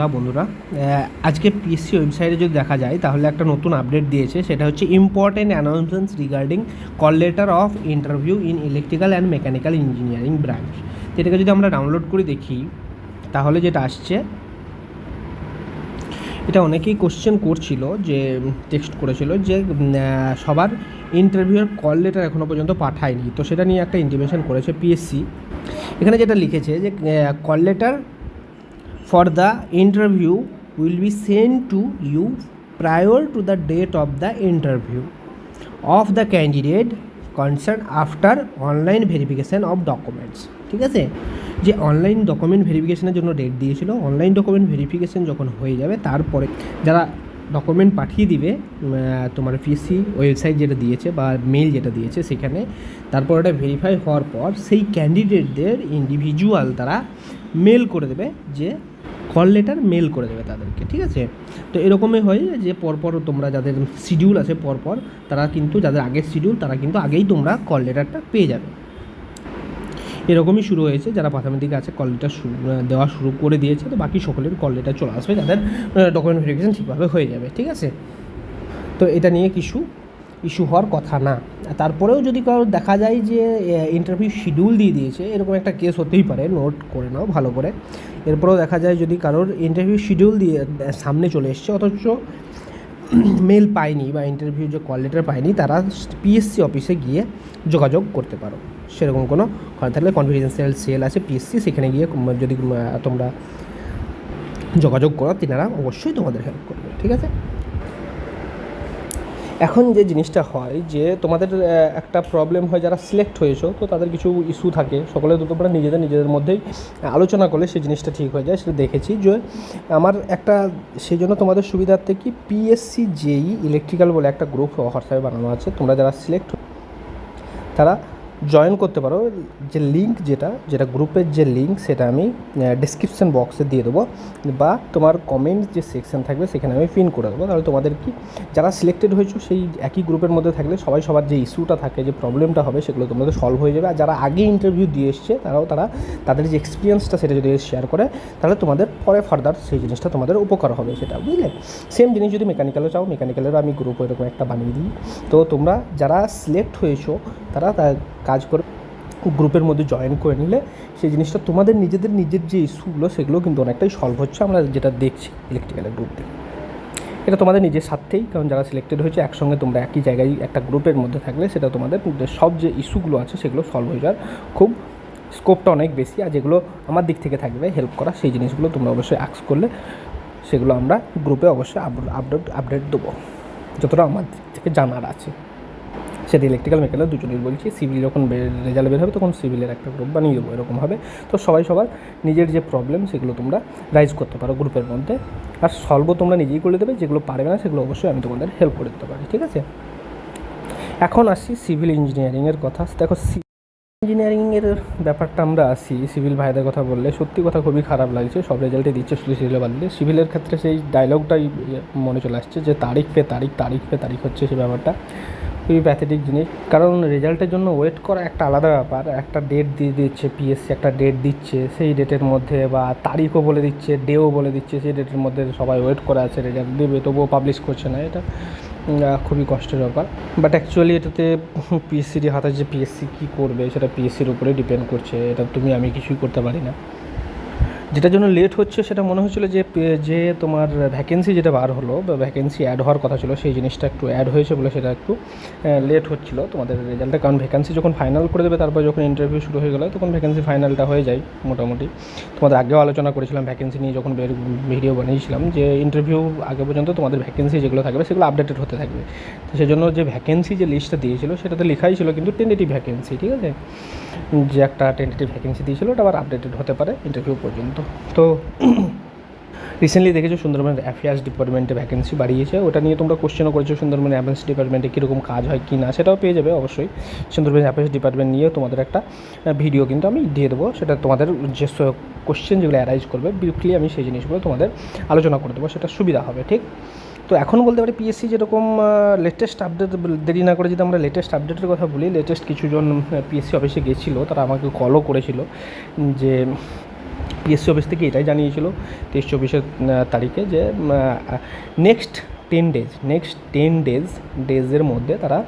না বন্ধুরা, আজকে পিএসসি ওয়েবসাইটে যদি দেখা যায় তাহলে একটা নতুন আপডেট দিয়েছে, সেটা হচ্ছে important announcements regarding call letter of interview in electrical and mechanical engineering branch. এটাকে যদি আমরা ডাউনলোড করে দেখি তাহলে যেটা আসছে, এটা অনেকেই কোশ্চেন করছিল, যে টেক্সট করেছিল যে সবার ইন্টারভিউয়ের কল লেটার এখনও পর্যন্ত পাঠায়নি, তো সেটা নিয়ে একটা ইন্টিমেশন করেছে পিএসসি। এখানে যেটা লিখেছে যে call letter for the interview will be sent to you prior to the date of the interview of the candidate concerned after online verification of documents। ঠিক আছে, যে অনলাইন ডকুমেন্ট ভেরিফিকেশনের জন্য ডেট দিয়েছিল, অনলাইন ডকুমেন্ট ভেরিফিকেশন যখন হয়ে যাবে তারপরে যারা ডকুমেন্ট পাঠিয়ে দিবে তোমার পিএসসি ওয়েবসাইট যেটা দিয়েছে বা মেল যেটা দিয়েছে সেখানে, তারপর ওটা ভেরিফাই হওয়ার পর সেই ক্যান্ডিডেটদের ইন্ডিভিজুয়াল তারা মেল করে দেবে, যে কল লেটার মেল করে দেবে তাদেরকে। ঠিক আছে, তো এরকমই হয় যে পরপর তোমরা যাদের শিডিউল আছে পরপর, তারা কিন্তু যাদের আগের শিডিউল তারা কিন্তু আগেই তোমরা কল লেটারটা পেয়ে যাবে। এরকমই শুরু হয়েছে, যারা প্রাথমিক দিকে আছে কল লেটার দেওয়া শুরু করে দিয়েছে, তো বাকি সকলের কল লেটার চলে আসবে যাদের ডকুমেন্ট ভেরিফিকেশন ঠিকভাবে হয়ে যাবে। ঠিক আছে, তো এটা নিয়ে কিছু ইস্যু হওয়ার কথা না। তারপরেও যদি কারো দেখা যায় যে ইন্টারভিউ শিডিউল দিয়ে দিয়েছে, এরকম একটা কেস হতেই পারে, নোট করে নাও ভালো করে। এরপরেও দেখা যায় যদি কারোর ইন্টারভিউ শিডিউল দিয়ে সামনে চলে এসছে অথচ মেল পায়নি বা ইন্টারভিউ যে কল লেটার পায়নি, তারা পিএসসি অফিসে গিয়ে যোগাযোগ করতে পারো। সেরকম কোনো কথা থাকলে কনফিডেন্সিয়াল সেল আছে পিএসসি, সেখানে গিয়ে যদি তোমরা যোগাযোগ করো, তিনারা অবশ্যই তোমাদের হেল্প করবে। ঠিক আছে, এখন যে জিনিসটা হয় যে তোমাদের একটা প্রবলেম হয়, যারা সিলেক্ট হয়েছো তো তাদের কিছু ইস্যু থাকে, সকলে তো তোমরা নিজেদের মধ্যেই আলোচনা করলে সেই জিনিসটা ঠিক হয়ে যায়। সেটা দেখেছি যে আমার একটা, সেই জন্য তোমাদের সুবিধার্থে কি পিএসসি জেই ইলেকট্রিক্যাল বলে একটা গ্রুপ হোয়াটসঅ্যাপে বানানো আছে, তোমরা যারা সিলেক্ট তারা জয়েন করতে পারো। যে লিঙ্ক যেটা গ্রুপের যে লিঙ্ক সেটা আমি ডিসক্রিপশান বক্সে দিয়ে দেবো, বা তোমার কমেন্ট যে সেকশন থাকবে সেখানে আমি পিন করে দেবো। তাহলে তোমাদের কি যারা সিলেক্টেড হয়েছো সেই একই গ্রুপের মধ্যে থাকলে সবার যে ইস্যুটা থাকে, যে প্রবলেমটা হবে, সেগুলো তোমাদের সলভ হয়ে যাবে। আর যারা আগে ইন্টারভিউ দিয়ে এসছে তাদের যে এক্সপিরিয়েন্সটা সেটা যদি শেয়ার করে, তাহলে তোমাদের পরে ফার্দার সেই জিনিসটা তোমাদের উপকার হবে, সেটা বুঝলে। সেম জিনিস যদি মেকানিক্যালও চাও, মেকানিক্যালেরও আমি গ্রুপ এরকম একটা বানিয়ে দিই। তো তোমরা যারা সিলেক্ট হয়েছো তারা কাজ করে গ্রুপের মধ্যে জয়েন করে নিলে সেই জিনিসটা তোমাদের নিজের যে ইস্যুগুলো সেগুলো কিন্তু অনেকটাই সলভ হচ্ছে, আমরা যেটা দেখছি ইলেকট্রিক্যালের গ্রুপ থেকে। এটা তোমাদের নিজের স্বার্থেই, কারণ যারা সিলেক্টেড হয়েছে একসঙ্গে তোমরা একই জায়গায় একটা গ্রুপের মধ্যে থাকলে সেটা তোমাদের সব যে ইস্যুগুলো আছে সেগুলো সলভ হয়ে যাওয়ার খুব স্কোপটা অনেক বেশি। আর যেগুলো আমার দিক থেকে থাকবে হেল্প করা, সেই জিনিসগুলো তোমরা অবশ্যই আস্ক করলে সেগুলো আমরা গ্রুপে অবশ্যই আপডেট দেবো, যতটা আমার দিক থেকে জানার আছে। সেটা ইলেকট্রিক্যাল মেকানিক্যাল দুজনেই বলছি। সিভিল যখন রেজাল্ট বের হবে তখন সিভিলের একটা গ্রুপ বানিয়ে দেবো, এরকম হবে। তো সবার নিজের যে প্রবলেম সেগুলো তোমরা রাইজ করতে পারো গ্রুপের মধ্যে, আর সলভও তোমরা নিজেই করে দেবে। যেগুলো পারবে না সেগুলো অবশ্যই আমি তোমাদের হেল্প করে দিতে পারি। ঠিক আছে, এখন আসি সিভিল ইঞ্জিনিয়ারিংয়ের কথা। দেখো ইঞ্জিনিয়ারিংয়ের ব্যাপারটা আমরা আসি, সিভিল ভাইদের কথা বললে সত্যি কথা খুবই খারাপ লাগছে। সব রেজাল্টে দিচ্ছে, শুধু সিভিলে বাদলে সিভিলের ক্ষেত্রে সেই ডায়লগটাই মনে চলে আসছে, যে তারিখ পে তারিখ হচ্ছে সেই ব্যাপারটা খুবই প্যাথেটিক জিনিস। কারণ রেজাল্টের জন্য ওয়েট করা একটা আলাদা ব্যাপার, একটা ডেট দিয়ে দিচ্ছে পিএসসি, একটা ডেট দিচ্ছে, সেই ডেটের মধ্যে বা তারিখও বলে দিচ্ছে, ডেও বলে দিচ্ছে, সেই ডেটের মধ্যে সবাই ওয়েট করে আছে রেজাল্ট দেবে, তবুও পাবলিশ করছে না। এটা খুবই কষ্টের ব্যাপার। বাট অ্যাকচুয়ালি এটাতে পিএসসির হাতে, যে পিএসসি কী করবে সেটা পিএসসির উপরে ডিপেন্ড করছে, এটা আমি কিছুই করতে পারি না। যেটার জন্য লেট হচ্ছে সেটা মনে হচ্ছিলো যে তোমার ভ্যাকেন্সি যেটা বার হলো বা ভ্যাকেন্সি অ্যাড হওয়ার কথা ছিল, সেই জিনিসটা একটু অ্যাড হয়েছে বলে সেটা একটু লেট হচ্ছিলো তোমাদের রেজাল্টে। কারণ ভ্যাকেন্সি যখন ফাইনাল করে দেবে, তারপর যখন ইন্টারভিউ শুরু হয়ে গেলো তখন ভ্যাকেন্সি ফাইনালটা হয়ে যায় মোটামুটি। তোমাদের আগেও আলোচনা করেছিলাম ভ্যাকেন্সি নিয়ে, যখন ভিডিও বানিয়েছিলাম, যে ইন্টারভিউ আগে পর্যন্ত তোমাদের ভ্যাকেন্সি যেগুলো থাকবে সেগুলো আপডেটেড হতে থাকবে। তো সেজন্য যে ভ্যাকেন্সি যে লিস্টটা দিয়েছিলো সেটাতে লেখাই ছিল কিন্তু টেন্টেটিভ ভ্যাকেন্সি। ঠিক আছে, যে একটা টেন্টেটিভ ভ্যাকেন্সি দিয়েছিলো ওটা আবার আপডেটেড হতে পারে ইন্টারভিউ পর্যন্ত। তো রিসেন্টলি দেখেছো সুন্দরবন অ্যাফেয়ার্স ডিপার্টমেন্টে ভ্যাকেন্সি বাড়িয়েছে, ওটা নিয়ে তোমরা কোশ্চেনও করেছো সুন্দরবন অ্যাফেয়ার্স ডিপার্টমেন্টে কীরকম কাজ হয় কি না, সেটাও পেয়ে যাবে অবশ্যই। সুন্দরবন অ্যাফেয়ার্স ডিপার্টমেন্ট নিয়ে তোমাদের একটা ভিডিও কিন্তু আমি দিয়ে দেবো, সেটা তোমাদের যে কোশ্চেন যেগুলো অ্যারাইজ করবে ব্রিফলি আমি সেই জিনিসগুলো তোমাদের আলোচনা করে দেবো, সেটা সুবিধা হবে। ঠিক, তো এখন বলতে পারি পিএসসি যেরকম লেটেস্ট আপডেট, দেরি না করে যদি আমরা লেটেস্ট আপডেটের কথা বলি, লেটেস্ট কিছুজন পিএসসি অফিসে গেছিলো, তারা আমাকে কলও করেছিল যে পিএসসি অফিস থেকে এটাই জানিয়েছিল 23-24 তারিখে যে নেক্সট 10 ডেজের মধ্যে তারা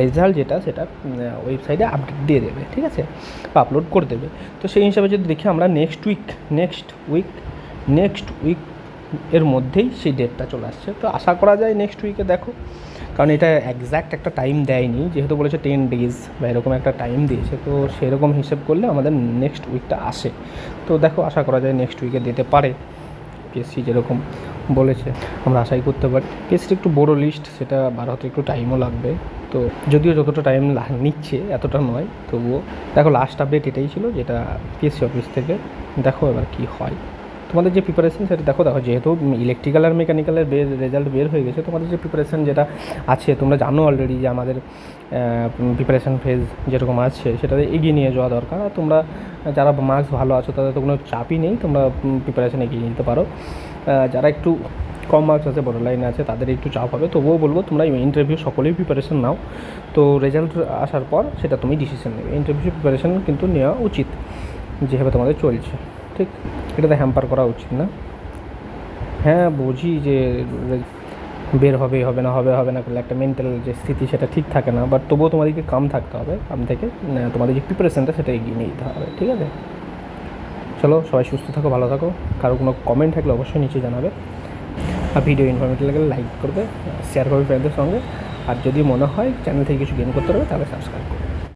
রেজাল্ট যেটা সেটা ওয়েবসাইটে আপডেট দিয়ে দেবে, ঠিক আছে, বা আপলোড করে দেবে। তো সেই হিসাবে যদি দেখি আমরা নেক্সট উইক এর মধ্যেই সেই ডেটটা চলে আসছে। তো আশা করা যায় নেক্সট উইকে, দেখো, কারণ এটা একজ্যাক্ট একটা টাইম দেয়নি, যেহেতু বলেছে 10 ডেজ বা এরকম একটা টাইম দিয়েছে, তো সেরকম হিসেব করলে আমাদের নেক্সট উইকটা আসে। তো দেখো, আশা করা যায় নেক্সট উইকে দিতে পারে পিএসসি যেরকম বলেছে, আমরা আশাই করতে পারি। পিএসসির একটু বড়ো লিস্ট, সেটা বার হতে একটু টাইমও লাগবে। তো যদিও যতটা টাইম নিচ্ছে এতটা নয়, তবুও দেখো লাস্ট আপডেট এটাই ছিল যেটা পিএসসি অফিস থেকে। দেখো এবার কী হয়। তোমাদের যে প্রিপারেশন সেটা দেখো যেহেতু ইলেকট্রিক্যাল আর মেকানিক্যালের রেজাল্ট বের হয়ে গেছে, তোমাদের যে প্রিপারেশান যেটা আছে তোমরা জানো অলরেডি যে আমাদের প্রিপারেশান ফেজ যেরকম আছে সেটাতে এগিয়ে নিয়ে যাওয়া দরকার। আর তোমরা যারা মার্কস ভালো আছো তাদের তো কোনো চাপই নেই, তোমরা প্রিপারেশান এগিয়ে নিতে পারো। যারা একটু কম মার্কস আছে, বড় লাইনে আছে, তাদের একটু চাপ হবে। তবুও বলবো তোমরা ইন্টারভিউ সকলেই প্রিপারেশান নাও। তো রেজাল্ট আসার পর সেটা তুমি ডিসিশন নেবে। ইন্টারভিউ প্রিপারেশান কিন্তু নেওয়া উচিত যেভাবে তোমাদের চলছে, ঠিক, এটাতে হ্যাম্পার করা উচিত না। হ্যাঁ বুঝি যে বের হবে না করলে একটা মেন্টাল যে স্থিতি সেটা ঠিক থাকে না, বাট তবুও তোমাদেরকে কাম থাকতে হবে, কাম থেকে তোমাদের যে প্রিপারেশানটা সেটা এগিয়ে নিয়ে যেতে হবে, ঠিক আছে। চলো, সবাই সুস্থ থাকো, ভালো থাকো। কারো কোনো কমেন্ট থাকলে অবশ্যই নিচে জানাবে। আর ভিডিও ইনফরমেটিভ লাগলে লাইক করবে, শেয়ার করবে ফ্রেন্ডদের সঙ্গে। আর যদি মনে হয় চ্যানেল থেকে কিছু গেইন করতে পারবে তাহলে সাবস্ক্রাইব করবে।